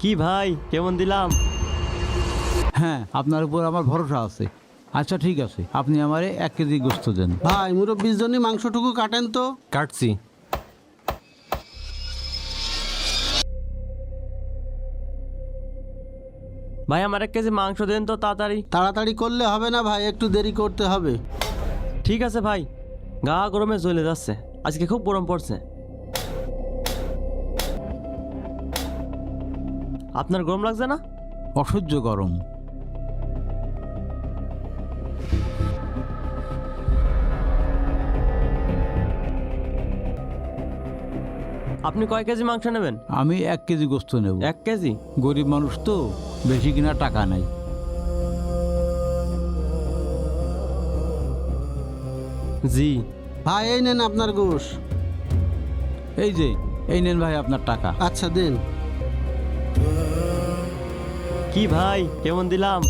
কি ভাই কেমন দিলাম? হ্যাঁ, আপনার উপর আমার ভরসা আছে। আচ্ছা ঠিক আছে, আপনি আমারে 1 কেজি গোস্ত দেন। ভাই মুরব্বির জন্য মাংসটুকু কাটেন তো। কাটছি। ভাই আমার 1 কেজি মাংস দেন তো তাড়াতাড়ি। তাড়াতাড়ি করলে হবে না ভাই, একটু দেরি করতে হবে। ঠিক আছে ভাই, গা গরমে জ্বলে যাচ্ছে, আজকে খুব গরম পড়ছে। আপনার গরম লাগছে না? অসহ্য গরম। আপনি কয় কেজি মাংস নেবেন? আমি 1 কেজি গোস্ত নেব। 1 কেজি? গরিব মানুষ তো, বেশি কিনা টাকা নাই। জি। ভাই এই নেন আপনার গোশ। এই নেন ভাই আপনার টাকা। আচ্ছা দেন। কি ভাই কেমন দিলাম?